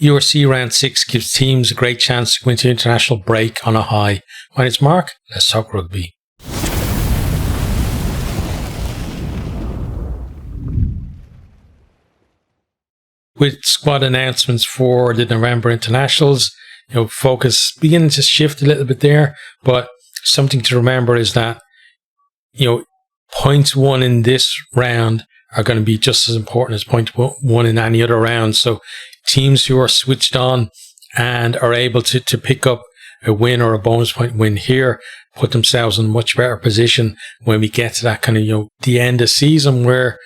URC round 6 gives teams a great chance to go into international break on a high. My name's Mark, let's talk rugby. With squad announcements for the November internationals, focus beginning to shift a little bit there, but something to remember is that, points won in this round are going to be just as important as point won in any other round. So teams who are switched on and are able to pick up a win or a bonus point win here put themselves in a much better position when we get to that kind of, the end of season, where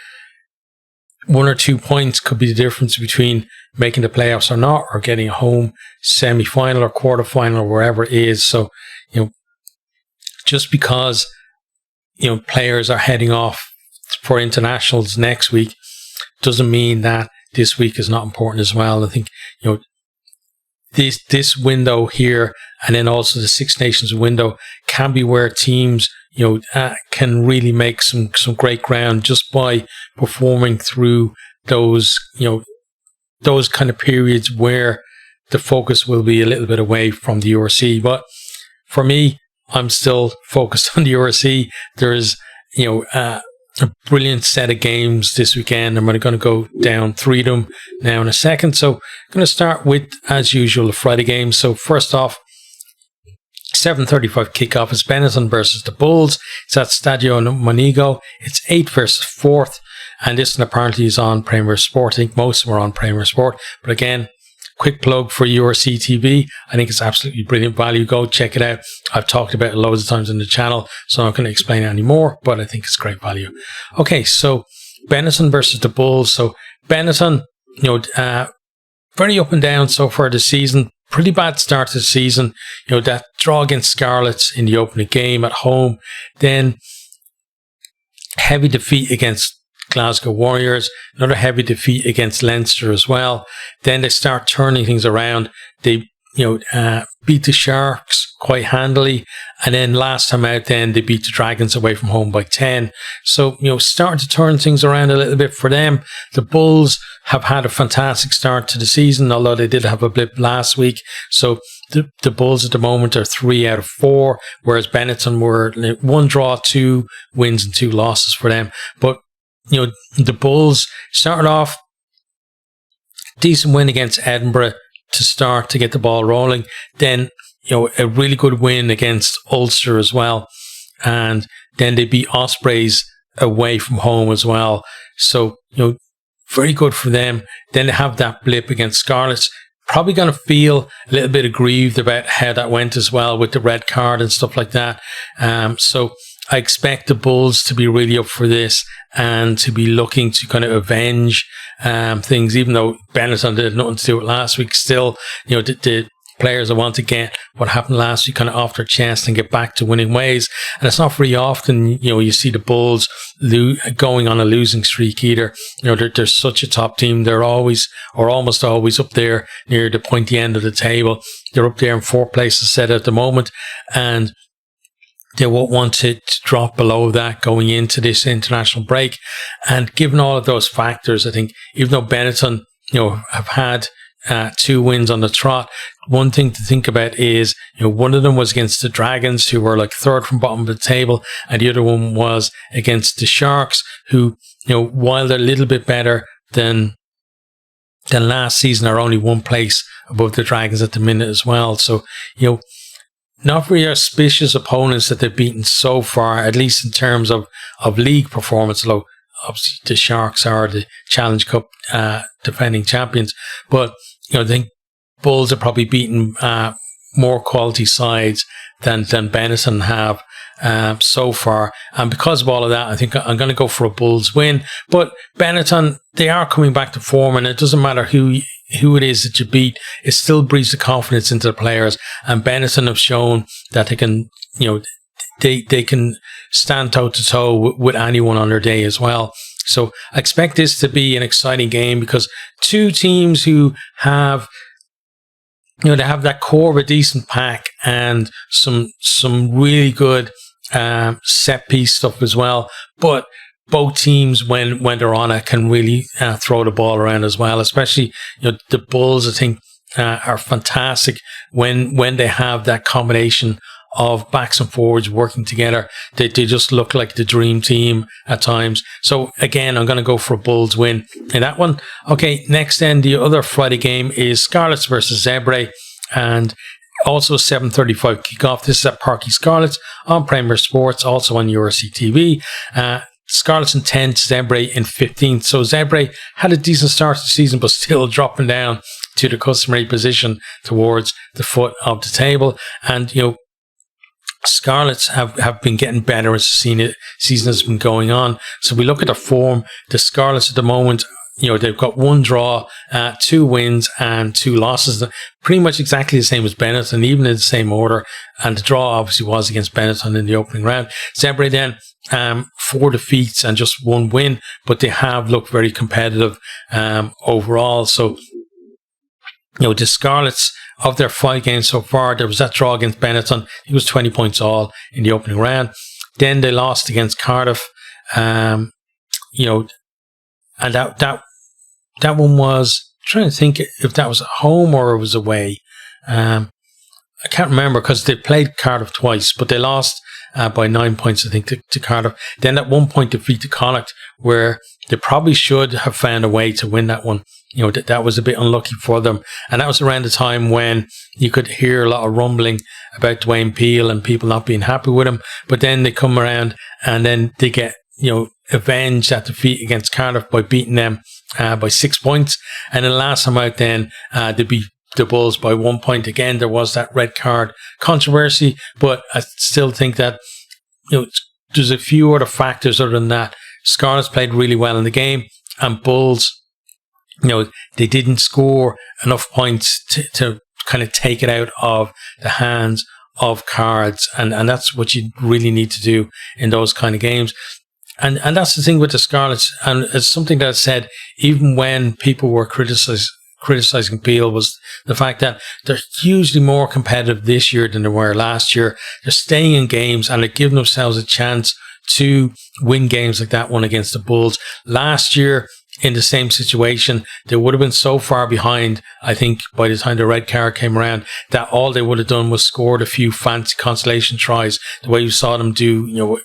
1 or 2 points could be the difference between making the playoffs or not, or getting a home semi-final or quarter-final or wherever it is. So, just because, players are heading off for internationals next week doesn't mean that this week is not important as well. I think, this window here, and then also the Six Nations window, can be where teams can really make some great ground just by performing through those those kind of periods where the focus will be a little bit away from the URC. But for me, I'm still focused on the URC. There's a brilliant set of games this weekend. I'm going to go down 3 of them now in a second. So I'm going to start with, as usual, the Friday games. So first off, 7:35 kickoff is Benetton versus the Bulls. It's at Stadio Monego. It's 8th versus 4th, and this one apparently is on Premier Sport. I think most of them are on Premier Sport, but again, quick plug for URC TV. I think it's absolutely brilliant value. Go check it out. I've talked about it loads of times on the channel, so I'm not going to explain it anymore, but I think it's great value. Okay, so Benetton versus the Bulls. So Benetton, very up and down so far this season. Pretty bad start to the season. That draw against Scarlets in the opening game at home. Then heavy defeat against Glasgow Warriors. Another heavy defeat against Leinster as well. Then they start turning things around. They, beat the Sharks quite handily. And then last time out, then they beat the Dragons away from home by 10. So, starting to turn things around a little bit for them. The Bulls have had a fantastic start to the season, although they did have a blip last week. So the Bulls at the moment are 3 out of 4, whereas Benetton were 1 draw, 2 wins and 2 losses for them. But, the Bulls started off decent win against Edinburgh to start to get the ball rolling. Then, a really good win against Ulster as well. And then they beat Ospreys away from home as well. So, very good for them. Then they have that blip against Scarlets. Probably going to feel a little bit aggrieved about how that went as well with the red card and stuff like that. So I expect the Bulls to be really up for this and to be looking to kind of avenge things, even though Benetton did nothing to do it last week. Still, the players that want to get what happened last week kind of off their chest and get back to winning ways. And it's not very often, you see the Bulls going on a losing streak either. They're such a top team. They're always, or almost always, up there near the pointy end of the table. They're up there in 4th place set at the moment, and they won't want to drop below that going into this international break. And given all of those factors, I think even though Benetton, have had 2 wins on the trot, one thing to think about is, one of them was against the Dragons, who were like 3rd from bottom of the table, and the other one was against the Sharks, who, while they're a little bit better than last season, are only 1 place above the Dragons at the minute as well. So, not very auspicious opponents that they've beaten so far, at least in terms of league performance, although obviously the Sharks are the Challenge Cup defending champions. But, I think Bulls are probably beaten more quality sides than Benetton have so far. And because of all of that, I think I'm going to go for a Bulls win. But Benetton, they are coming back to form, and it doesn't matter who it is that you beat, it still breeds the confidence into the players. And Benetton have shown that they can, they can stand toe to toe with anyone on their day as well. So I expect this to be an exciting game, because 2 teams who have, they have that core of a decent pack and some really good set piece stuff as well. But both teams, when they're on it, can really throw the ball around as well. Especially, the Bulls, I think, are fantastic when they have that combination of backs and forwards working together. They just look like the dream team at times. So again, I'm going to go for a Bulls win in that one. Okay, next then, the other Friday game is Scarlets versus Zebre, and also 7:35 kickoff. This is at Parky Scarlets on Premier Sports, also on URC TV. Scarlets in 10th, Zebre in 15th. So Zebre had a decent start to the season, but still dropping down to the customary position towards the foot of the table. And, Scarlets have been getting better as the season has been going on. So we look at the form. The Scarlets at the moment, they've got 1 draw, 2 wins and 2 losses. Pretty much exactly the same as Benetton, even in the same order. And the draw obviously was against Benetton in the opening round. Zebre then, 4 defeats and just 1 win, but they have looked very competitive overall. So, the Scarlets, of their 5 games so far, there was that draw against Benetton. It was 20 points all in the opening round. Then they lost against Cardiff. And that one was, I'm trying to think if that was at home or it was away. I can't remember because they played Cardiff twice, but they lost by 9 points, I think, to Cardiff. Then that 1 point defeat to Connacht, where they probably should have found a way to win that one. That was a bit unlucky for them. And that was around the time when you could hear a lot of rumbling about Dwayne Peel and people not being happy with him. But then they come around and then they get, avenged that defeat against Cardiff by beating them by 6 points. And then last time out then, they beat the Bulls by 1 point. Again, there was that red card controversy, but I still think that, there's a few other factors other than that. Scarlets played really well in the game, and Bulls, they didn't score enough points to kind of take it out of the hands of Cards. And that's what you really need to do in those kind of games. And that's the thing with the Scarlets. And it's something that I said, even when people were criticizing Peel, was the fact that they're hugely more competitive this year than they were last year. They're staying in games and they're giving themselves a chance to win games like that one against the Bulls. Last year, in the same situation, they would have been so far behind, I think, by the time the red card came around, that all they would have done was scored a few fancy consolation tries, the way you saw them do,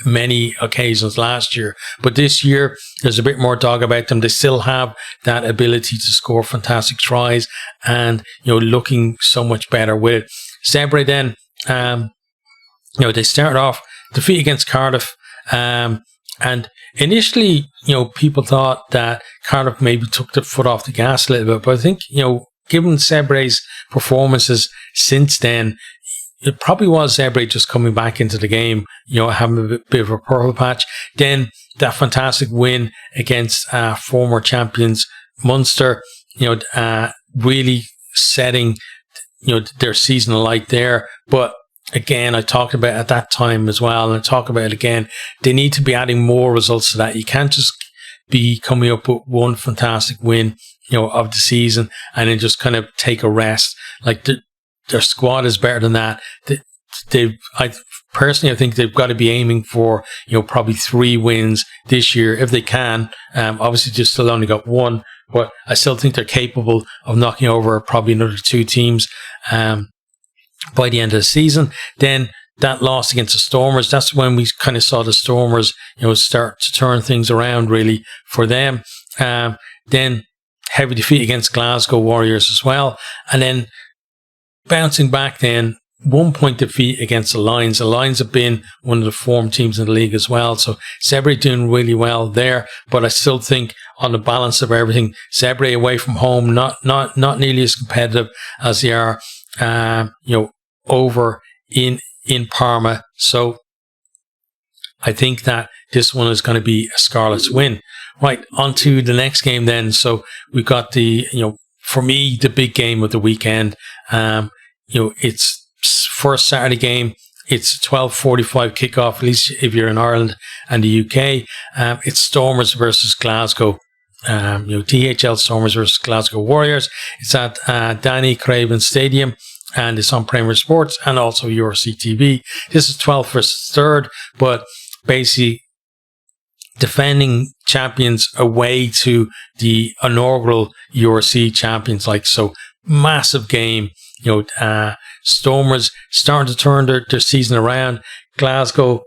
many occasions last year. But this year, there's a bit more dog about them. They still have that ability to score fantastic tries and, looking so much better with it. Zebre then, they started off defeat against Cardiff, and initially, people thought that Cardiff maybe took the foot off the gas a little bit. But I think, given Zebre's performances since then, it probably was Zebre just coming back into the game, having a bit of a purple patch. Then that fantastic win against former champions Munster, really setting, their season alight there. But again, I talked about it at that time as well, and I talk about it again. They need to be adding more results to that. You can't just be coming up with one fantastic win, of the season and then just kind of take a rest. Like their squad is better than that. I think they've got to be aiming for, probably 3 wins this year if they can. Obviously, just still only got 1, but I still think they're capable of knocking over probably another 2 teams. By the end of the season. Then that loss against the Stormers, that's when we kind of saw the Stormers, start to turn things around really for them. Then heavy defeat against Glasgow Warriors as well. And then bouncing back then, 1 point defeat against the Lions. The Lions have been one of the form teams in the league as well. So Zebre doing really well there. But I still think on the balance of everything, Zebre away from home, not nearly as competitive as they are over in Parma. So I think that this one is going to be a Scarlets win. Right, on to the next game then. So we've got the, for me, the big game of the weekend. It's first Saturday game. It's 12:45 kickoff, at least if you're in Ireland and the UK. It's Stormers versus Glasgow. DHL Stormers versus Glasgow Warriors. It's at Danny Craven Stadium, and it's on Premier Sports and also URC TV. This is 12th versus 3rd, but basically defending champions away to the inaugural URC champions. So massive game. Stormers starting to turn their season around. Glasgow,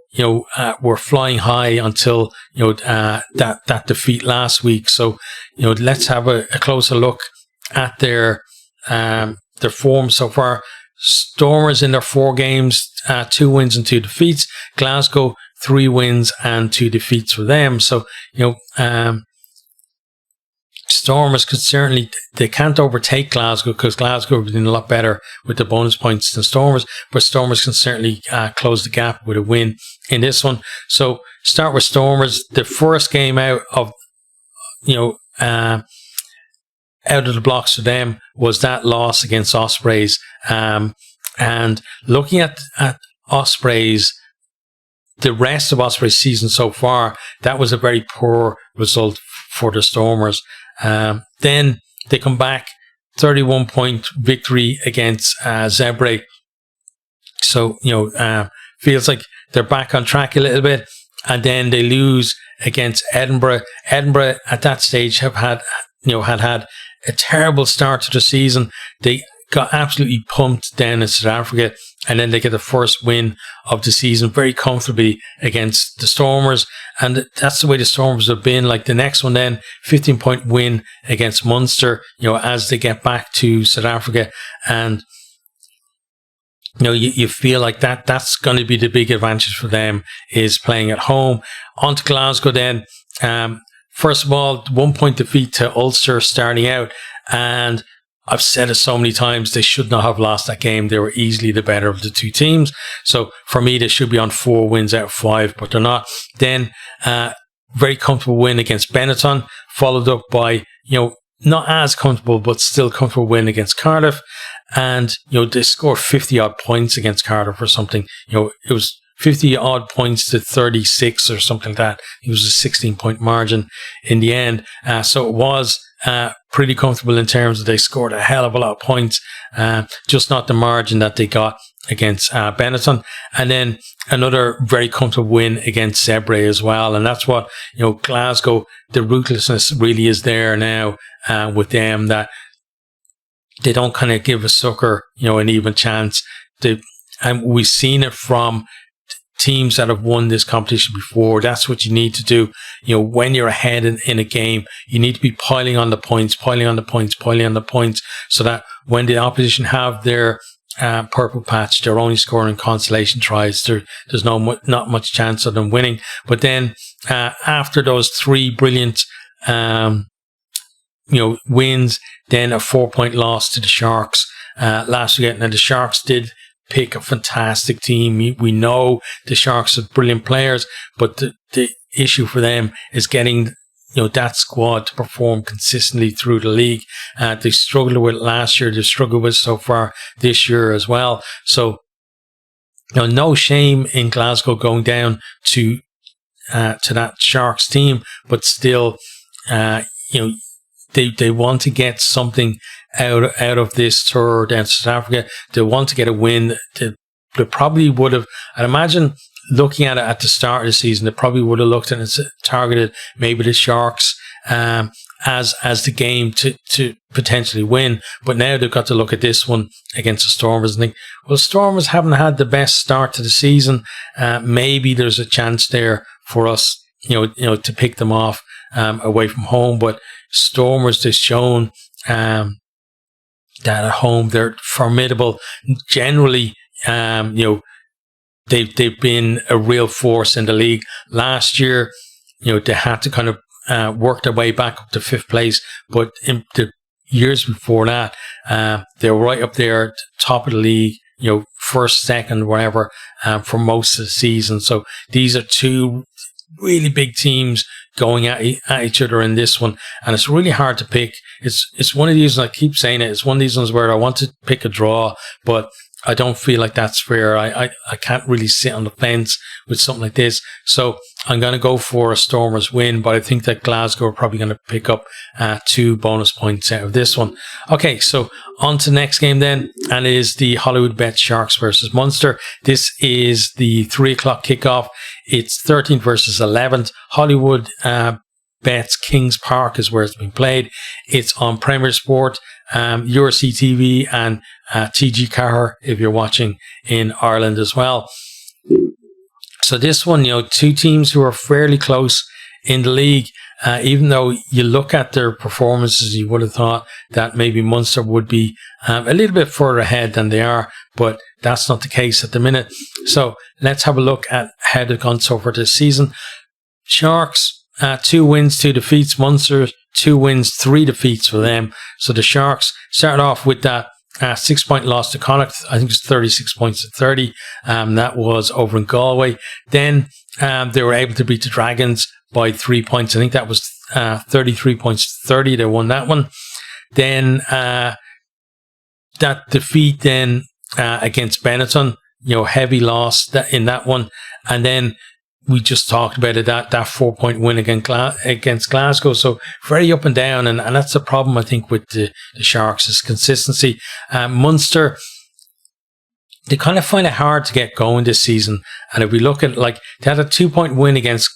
were flying high until that defeat last week. So let's have a closer look at their form so far. Stormers in their 4 games, 2 wins and 2 defeats. Glasgow, 3 wins and 2 defeats for them. So Stormers could certainly, they can't overtake Glasgow because Glasgow have been a lot better with the bonus points than Stormers, but Stormers can certainly close the gap with a win in this one. So start with Stormers. The first game out of the blocks for them was that loss against Ospreys. And looking at Ospreys, the rest of Ospreys' season so far, that was a very poor result for the Stormers. Then they come back, 31-point victory against Zebre. So, feels like they're back on track a little bit. And then they lose against Edinburgh. Edinburgh at that stage had a terrible start to the season. They got absolutely pumped down in South Africa, and then they get the first win of the season very comfortably against the Stormers. And that's the way the Stormers have been. Like the next one then, 15-point win against Munster, as they get back to South Africa. And you feel like that's going to be the big advantage for them, is playing at home. On to Glasgow then. First of all, 1-point defeat to Ulster starting out, and I've said it so many times, they should not have lost that game. They were easily the better of the 2 teams. So for me, they should be on 4 wins out of 5, but they're not. Then very comfortable win against Benetton, followed up by, not as comfortable, but still comfortable win against Cardiff. And, they scored 50 odd points against Cardiff or something. It was 50 odd points to 36 or something like that. It was a 16-point margin in the end. So it was pretty comfortable in terms of they scored a hell of a lot of points, just not the margin that they got against Benetton. And then another very comfortable win against Zebre as well. And that's what, Glasgow, the ruthlessness really is there now with them, that they don't kind of give a sucker, an even chance. And we've seen it from teams that have won this competition before. That's what you need to do. When you're ahead in a game, you need to be piling on the points, so that when the opposition have their purple patch, they're only scoring consolation tries. There's not much chance of them winning. But then after those 3 brilliant wins, then a 4-point loss to the Sharks last weekend. And the Sharks did pick a fantastic team. We know the Sharks have brilliant players, but the issue for them is getting that squad to perform consistently through the league. They struggled with it last year. They struggled with it so far this year as well. So no shame in Glasgow going down to that Sharks team, but still they want to get something out of this tour down to South Africa. They want to get a win. They probably would have, I'd imagine, looking at it at the start of the season, they probably would have looked at it and targeted maybe the Sharks as the game to potentially win. But now they've got to look at this one against the Stormers and think, well, Stormers haven't had the best start to the season. Maybe there's a chance there for us, to pick them off away from home. But Stormers, they've shown that at home they're formidable. Generally, they've been a real force in the league. Last year, they had to kind of work their way back up to 5th place, but in the years before that, they were right up there at the top of the league, first, second, whatever, for most of the season. So these are 2 really big teams going at each other in this one, and it's really hard to pick. It's one of these, and I keep saying it, it's one of these ones where I want to pick a draw, but I don't feel like that's fair. I can't really sit on the fence with something like this. So I'm going to go for a Stormers win, but I think that Glasgow are probably going to pick up 2 bonus points out of this one. Okay, so on to the next game then, and it is the Hollywood Bet Sharks versus Munster. This is the 3 o'clock kickoff. It's 13th versus 11th. Hollywood Bets Kings Park is where it's being played. It's on Premier Sport, URC TV, and TG Car if you're watching in Ireland as well. So this one, two teams who are fairly close in the league. Even though you look at their performances, you would have thought that maybe Munster would be a little bit further ahead than they are, but that's not the case at the minute. So let's have a look at how they've gone so far this season. Sharks, 2 wins, 2 defeats. Munster, 2 wins, 3 defeats for them. So the Sharks started off with that 6-point loss to Connacht. I think it's 36 points to 30. That was over in Galway. Then they were able to beat the Dragons by 3 points. I think that was 33 points to 30. They won that one. Then that defeat then against Benetton, heavy loss in that one. And then we just talked about it, that 4-point win against Glasgow. So very up and down. And that's the problem, I think, with the Sharks, is consistency. Munster, they kind of find it hard to get going this season. And if we look at, they had a 2-point win against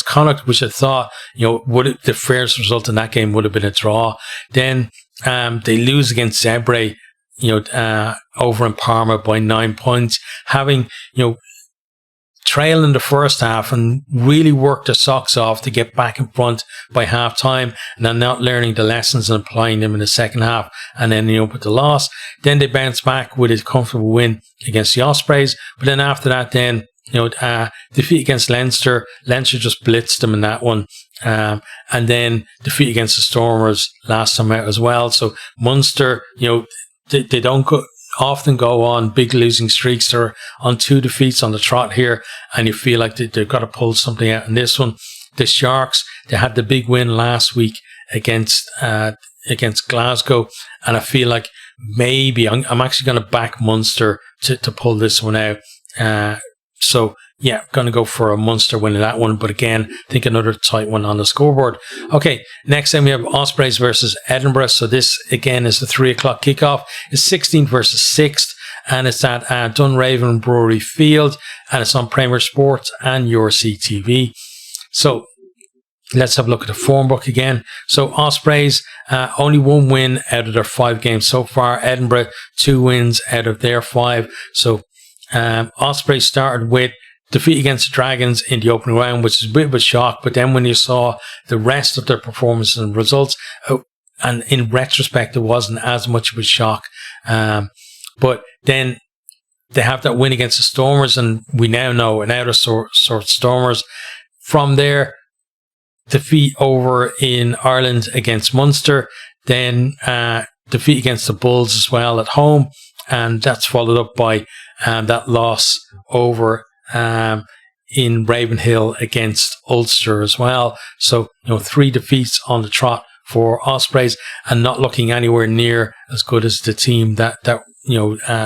Connacht, which I thought, the fairest result in that game would have been a draw. Then they lose against Zebre, over in Parma by 9 points, having, trail in the first half and really work their socks off to get back in front by half time, and then not learning the lessons and applying them in the second half, and then with the loss. Then they bounce back with a comfortable win against the Ospreys, but then after that then defeat against Leinster. Leinster just blitzed them in that one, and then defeat against the Stormers last time out as well. So Munster, they don't often go on big losing streaks. They're on 2 defeats on the trot here, and you feel like they've got to pull something out in this one. The Sharks, they had the big win last week against Glasgow, and I feel like maybe I'm actually going to back Munster to pull this one out. So yeah, going to go for a Munster win in that one, but again, I think another tight one on the scoreboard. Okay, next time we have Ospreys versus Edinburgh. So this again is the 3 o'clock kickoff. It's 16th versus 6th, and it's at Dunraven Brewery Field, and it's on Premier Sports and URC TV. So let's have a look at the form book again. So Ospreys, only 1 win out of their 5 games so far. Edinburgh, 2 wins out of their 5. So Ospreys started with defeat against the Dragons in the opening round, which is a bit of a shock. But then when you saw the rest of their performances and results, and in retrospect, it wasn't as much of a shock. But then they have that win against the Stormers, and we now know an outer sort Stormers. From there, defeat over in Ireland against Munster, then defeat against the Bulls as well at home, and that's followed up by that loss over in Ravenhill against Ulster as well. So 3 defeats on the trot for Ospreys, and not looking anywhere near as good as the team that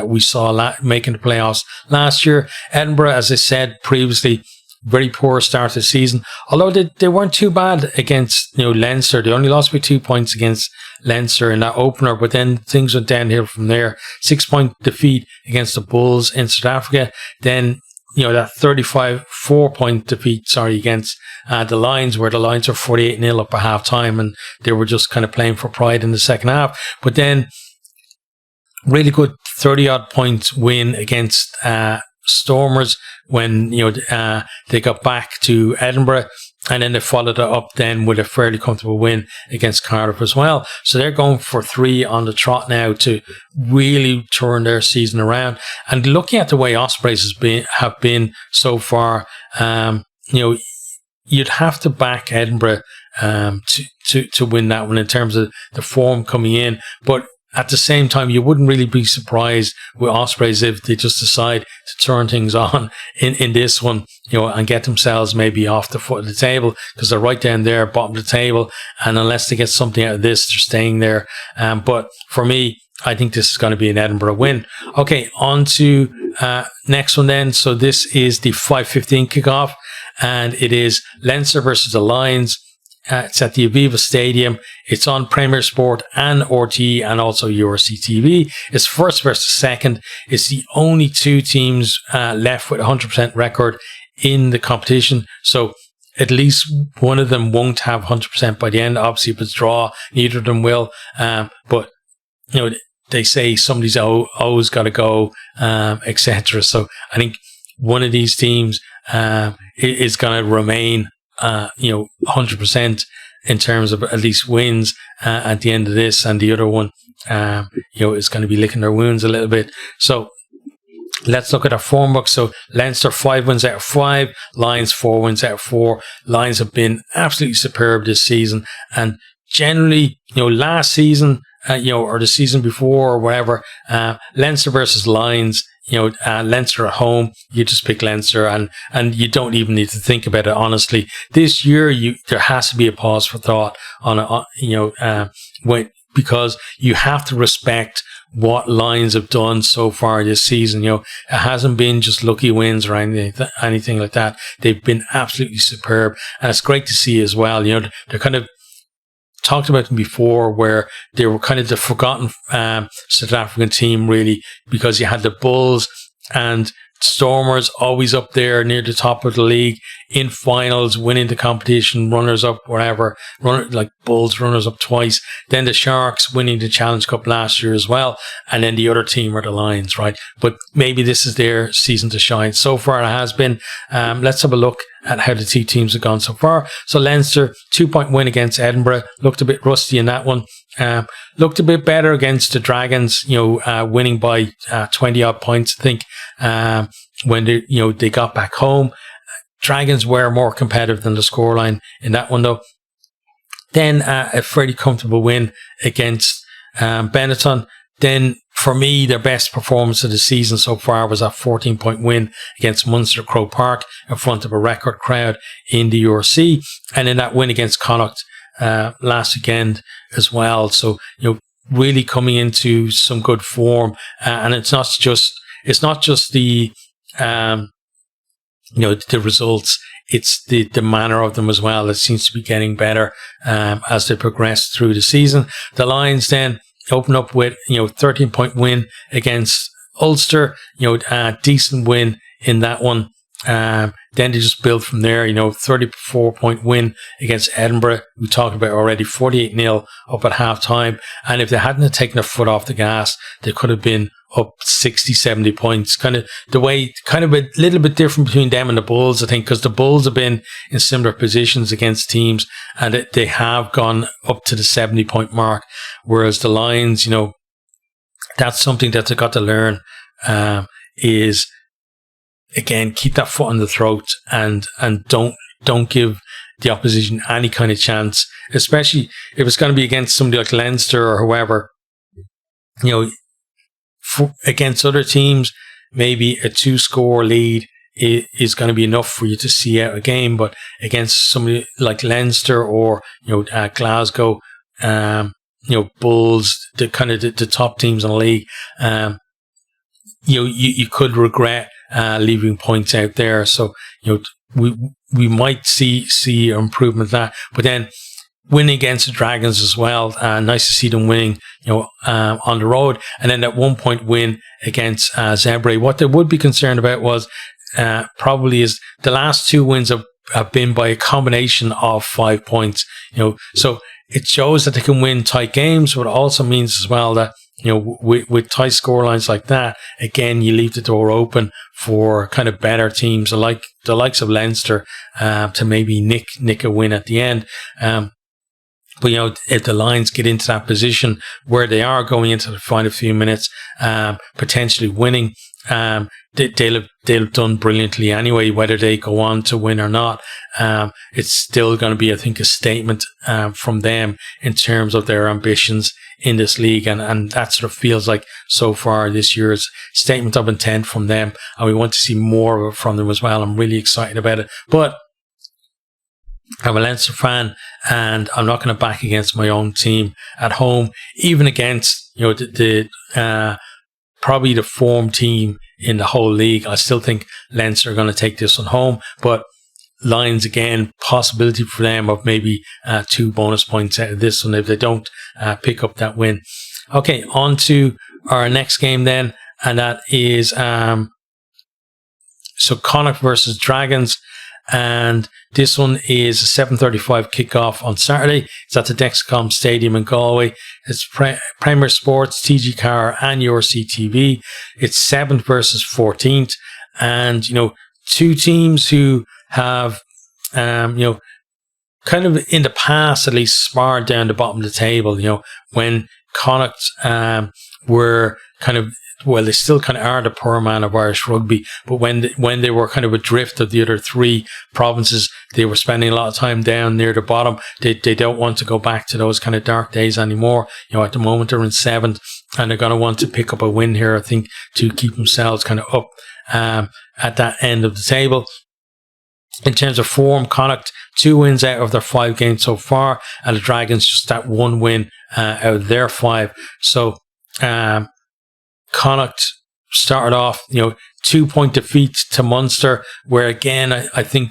we saw making the playoffs last year. Edinburgh, as I said previously, very poor start to the season, although they weren't too bad against Leinster. They only lost by 2 points against Leinster in that opener, but then things went downhill from there. 6-point defeat against the Bulls in South Africa, then that 4-point defeat against the Lions, where the Lions were 48-0 up at half time, and they were just kind of playing for pride in the second half. But then really good 30-odd points win against Stormers when they got back to Edinburgh, and then they followed it up then with a fairly comfortable win against Cardiff as well. So they're going for 3 on the trot now to really turn their season around. And looking at the way Ospreys have been so far, you'd have to back Edinburgh to win that one in terms of the form coming in, but at the same time, you wouldn't really be surprised with Ospreys if they just decide to turn things on in this one, and get themselves maybe off the foot of the table, because they're right down there, bottom of the table. And unless they get something out of this, they're staying there. But for me, I think this is going to be an Edinburgh win. Okay, on to next one then. So this is the 5:15 kickoff, and it is Leinster versus the Lions. It's at the Aviva Stadium. It's on Premier Sport and RTE and also URC TV. It's first versus second. It's the only 2 teams left with 100% record in the competition. So at least one of them won't have 100% by the end. Obviously, if it's draw, neither of them will. But they say somebody's always got to go, etc. So I think one of these teams is going to remain, 100% in terms of at least wins at the end of this, and the other one, is going to be licking their wounds a little bit. So let's look at our form book. So Leinster 5 wins out of 5, Lions 4 wins out of 4. Lions have been absolutely superb this season, and generally, last season, or the season before or whatever, Leinster versus Lions, Leinster at home, you just pick Leinster, and you don't even need to think about it, honestly. This year, there has to be a pause for thought because you have to respect what Lions have done so far this season. It hasn't been just lucky wins or anything like that. They've been absolutely superb, and it's great to see as well. They're kind of talked about them before, where they were kind of the forgotten South African team, really, because you had the Bulls and Stormers always up there near the top of the league, in finals, winning the competition, runners up, whatever, like Bulls runners up twice. Then the Sharks winning the Challenge Cup last year as well, and then the other team were the Lions, right? But maybe this is their season to shine. So far it has been. Let's have a look at how the two teams have gone so far. So Leinster, 2-point win against Edinburgh, looked a bit rusty in that one. Looked a bit better against the Dragons, winning by 20 odd points, I think, when they got back home. Dragons were more competitive than the scoreline in that one, though. Then a fairly comfortable win against Benetton. Then, for me, their best performance of the season so far was a 14-point win against Munster Croke Park in front of a record crowd in the URC, and then that win against Connacht last weekend as well. So, really coming into some good form, and it's not just the the results. It's the manner of them as well that seems to be getting better as they progress through the season. The Lions then open up with 13-point win against Ulster, decent win in that one. Then they just build from there, 34-point win against Edinburgh. We talked about already, 48-0 up at half time. And if they hadn't taken their foot off the gas, they could have been up 60, 70 points. Kind of a little bit different between them and the Bulls, I think, because the Bulls have been in similar positions against teams, and they have gone up to the 70-point mark. Whereas the Lions, that's something that they've got to learn, is, again, keep that foot on the throat and don't give the opposition any kind of chance, especially if it's going to be against somebody like Leinster or whoever. Against other teams, maybe a 2-score lead is going to be enough for you to see out a game, but against somebody like Leinster or Glasgow, Bulls, the top teams in the league, you could regret leaving points out there. So we might see improvement in that, but then winning against the Dragons as well. Nice to see them winning, on the road. And then that 1-point win against Zebre. What they would be concerned about was probably is the last 2 wins have been by a combination of 5 points. So it shows that they can win tight games, but it also means as well that with tight scorelines like that, again, you leave the door open for kind of better teams like the likes of Leinster to maybe nick a win at the end. But, if the Lions get into that position where they are going into the final few minutes, potentially winning, they'll have done brilliantly anyway, whether they go on to win or not. It's still going to be, I think, a statement from them in terms of their ambitions in this league. And that sort of feels like so far this year's statement of intent from them. And we want to see more of it from them as well. I'm really excited about it. But I'm a Leinster fan, and I'm not going to back against my own team at home, even against the probably the form team in the whole league. I still think Leinster are going to take this one home, but Lions, again, possibility for them of maybe 2 bonus points out of this one if they don't pick up that win. Okay, on to our next game then, and that is so Connacht versus Dragons. and this one is a 7:35 kickoff on Saturday. It's at the Dexcom Stadium in Galway. It's Premier Sports, TG Car, and URC TV. It's 7th versus 14th, and two teams who have kind of in the past at least sparred down the bottom of the table. When Connacht were kind of, well, they still kind of are the poor man of Irish rugby, but when they were kind of adrift of the other three provinces, they were spending a lot of time down near the bottom. They don't want to go back to those kind of dark days anymore. At the moment they're in 7th, and they're going to want to pick up a win here, I think, to keep themselves kind of up at that end of the table. In terms of form, Connacht 2 wins out of their 5 games so far, and the Dragons just that 1 win out of their 5. So Connacht started off, 2-point defeat to Munster, where again, I think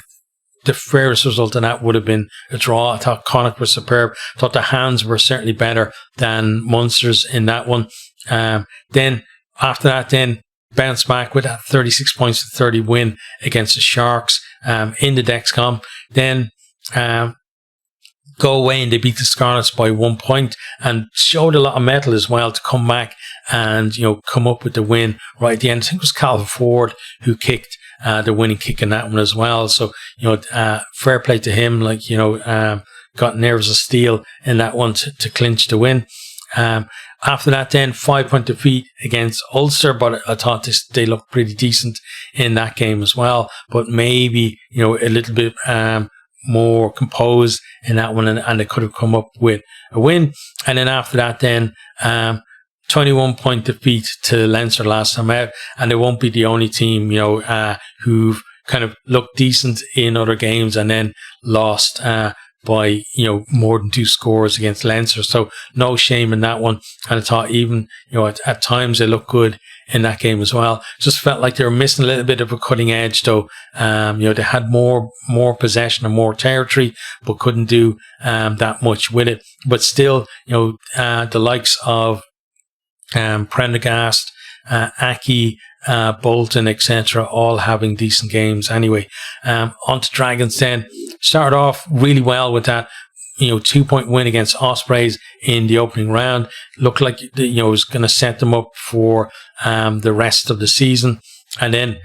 the fairest result in that would have been a draw. I thought Connacht were superb. I thought the hands were certainly better than Munster's in that one. Then after that, bounce back with that 36 points to 30 win against the Sharks in the Dexcom. Then go away and they beat the Scarlets by 1 point and showed a lot of mettle as well to come back and come up with the win right at the end. I think it was Calvin Ford who kicked the winning kick in that one as well. So fair play to him. Got nerves of steel in that one to clinch the win. After that, then 5-point defeat against Ulster, but I thought they looked pretty decent in that game as well. But maybe a little bit more composed in that one, and they could have come up with a win. And then after that, then 21-point defeat to Leinster last time out, and they won't be the only team who've kind of looked decent in other games and then lost by more than 2 scores against Leinster. So no shame in that one. And I thought even at times they looked good in that game as well. Just felt like they were missing a little bit of a cutting edge though. They had more possession and more territory, but couldn't do that much with it. But still, the likes of Prendergast, Aki, Bolton, etc., all having decent games anyway. On to Dragons then. Started off really well with that 2-point win against Ospreys in the opening round. Looked like it was going to set them up for the rest of the season. And then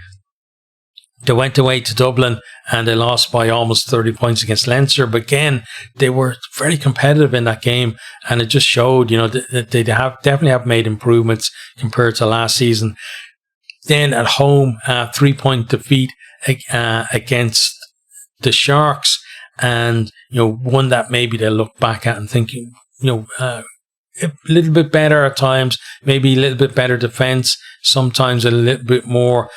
they went away to Dublin and they lost by almost 30 points against Leinster. But again, they were very competitive in that game, and it just showed that they definitely have made improvements compared to last season. Then at home, 3-point defeat against the Sharks, and one that maybe they'll look back at and think a little bit better at times, maybe a little bit better defense, sometimes a little bit more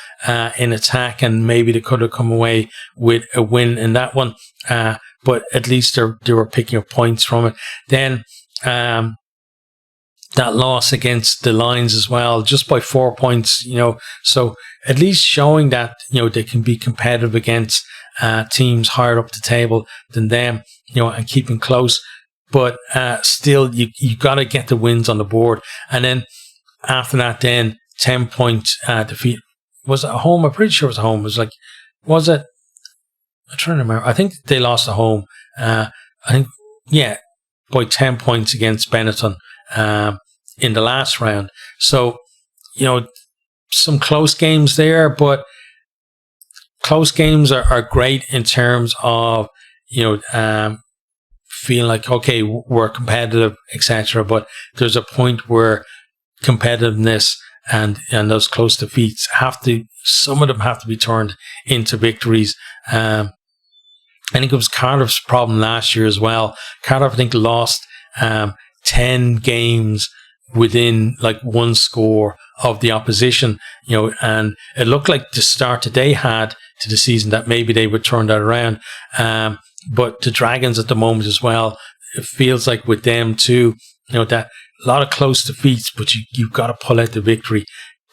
in attack, and maybe they could have come away with a win in that one, but at least they were picking up points from it. Then that loss against the Lions as well, just by 4 points, so at least showing that they can be competitive against teams higher up the table than them, and keeping close. But still, you got to get the wins on the board. And then after that, then 10-point defeat. Was it at home? I'm pretty sure it was at home. Was it? I'm trying to remember. I think they lost at home. By 10 points against Benetton in the last round. So, some close games there, but close games are great in terms of, feeling like, okay, we're competitive, etc. But there's a point where competitiveness and those close defeats some of them have to be turned into victories. I think it was Cardiff's problem last year as well. Cardiff, I think, lost 10 games within like 1 score of the opposition, and it looked like the start that they had to the season that maybe they would turn that around. But the Dragons at the moment as well, it feels like with them too, that a lot of close defeats, but you've got to pull out the victory.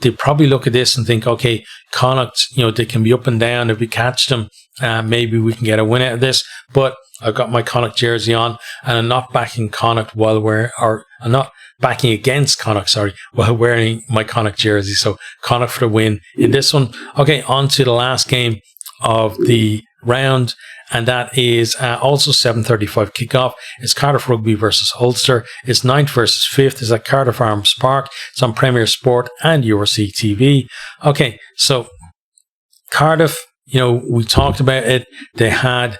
They probably look at this and think, okay, Connacht, they can be up and down. If we catch them, maybe we can get a win out of this. But I've got my Connacht jersey on, and I'm not backing Connacht I'm not backing against Connacht, while wearing my Connacht jersey. So Connacht for the win in this one. Okay, on to the last game of the round, and that is also 7:35 kickoff. It's Cardiff Rugby versus Ulster. It's 9th versus 5th. It's at Cardiff Arms Park. It's on Premier Sport and URC TV. Okay, so Cardiff, we talked about it. They had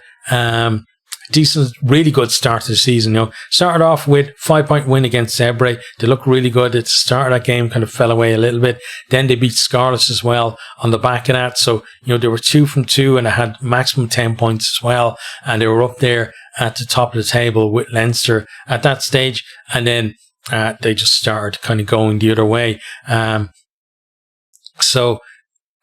decent, really good start to the season. Started off with 5-point win against Zebre. They looked really good at the start of that game, kind of fell away a little bit. Then they beat Scarlets as well on the back of that. So, they were 2 from 2 and they had maximum 10 points as well. And they were up there at the top of the table with Leinster at that stage. And then they just started kind of going the other way. So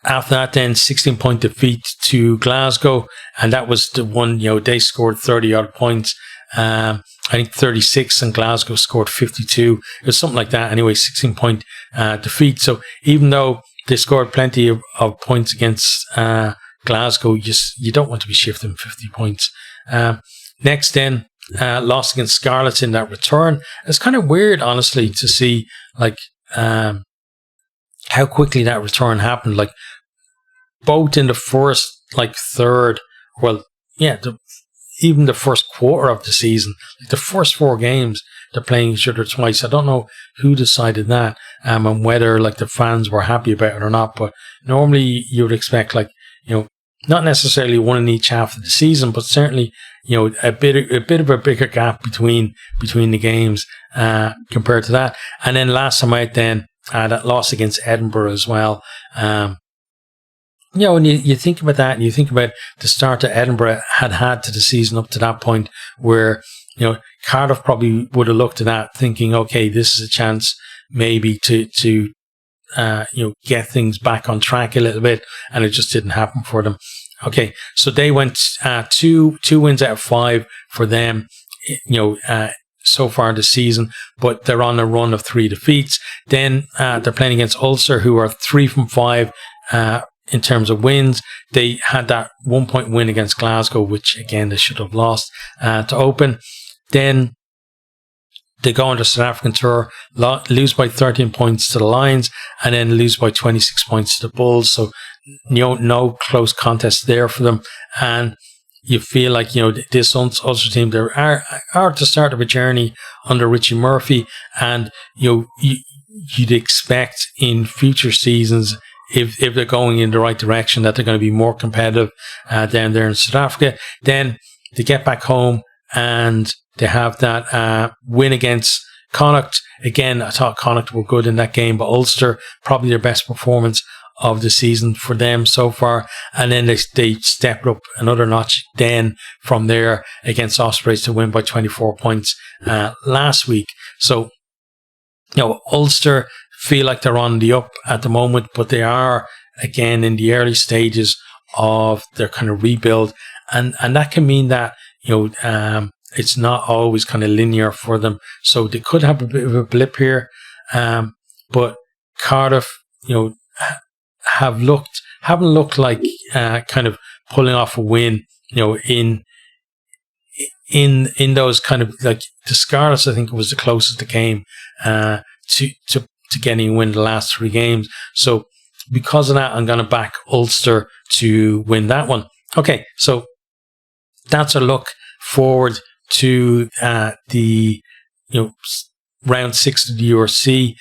after that, then 16-point defeat to Glasgow, and that was the one. They scored 30-odd points. I think 36, and Glasgow scored 52. It was something like that. Anyway, 16-point defeat. So even though they scored plenty of points against Glasgow, you don't want to be shifting 50 points. Next, then lost against Scarlets in that return. It's kind of weird, honestly, to see how quickly that return happened. Both in the first, third, even the first quarter of the season, the first 4 games, they're playing each other twice. I don't know who decided that, and whether the fans were happy about it or not. But normally you would expect not necessarily one in each half of the season, but certainly a bit of a bigger gap between the games compared to that. And then last time out, then that loss against Edinburgh as well. When you think about that, and you think about the start that Edinburgh had to the season up to that point, where Cardiff probably would have looked at that thinking, okay, this is a chance maybe to get things back on track a little bit, and it just didn't happen for them. Okay, so they went 2 wins out of 5 for them, so far this season, but they're on a run of 3 defeats. Then they're playing against Ulster, who are 3 from 5 in terms of wins. They had that 1-point win against Glasgow, which again they should have lost to open. Then they go on the South African tour, lose by 13 points to the Lions, and then lose by 26 points to the Bulls. So no close contest there for them. And you feel like, this Ulster team, they are at the start of a journey under Richie Murphy, and you'd expect in future seasons, if they're going in the right direction, that they're going to be more competitive down there in South Africa. Then they get back home and they have that win against Connacht. Again, I thought Connacht were good in that game, but Ulster, probably their best performance of the season for them so far. And then they stepped up another notch then from there against Ospreys to win by 24 points last week. So, Ulster feel like they're on the up at the moment, but they are again in the early stages of their kind of rebuild, and that can mean that it's not always kind of linear for them. So they could have a bit of a blip here, but Cardiff, haven't looked like kind of pulling off a win, in those kind of the Scarlets. I think it was the closest they came to getting a win the last 3 games. So because of that, I'm going to back Ulster to win that one. Okay, so that's a look forward to the round 6 of the URC,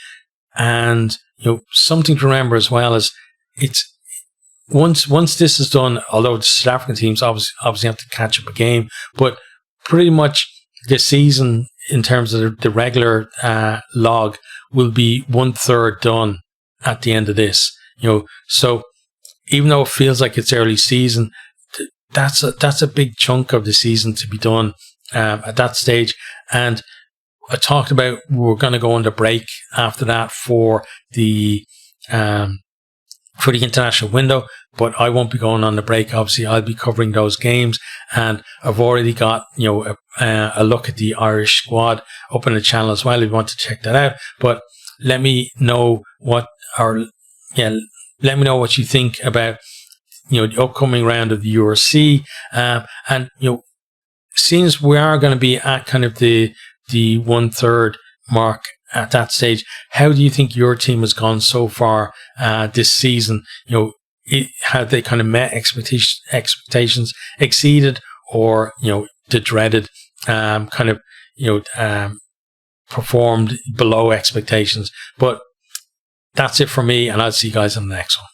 and something to remember as well is it's once this is done. Although the South African teams obviously have to catch up a game, but pretty much the season in terms of the regular log will be 1/3 done at the end of this. So even though it feels like it's early season, that's a big chunk of the season to be done at that stage. And I talked about we're going to go on the break after that for the international window, but I won't be going on the break. Obviously, I'll be covering those games, and I've already got a look at the Irish squad up on the channel as well if you want to check that out. But let me know what you think about the upcoming round of the URC, and since we are going to be at kind of the 1/3 mark at that stage, how do you think your team has gone so far this season? Have they kind of met expectations, exceeded, or the dreaded performed below expectations? But that's it for me, and I'll see you guys in the next one.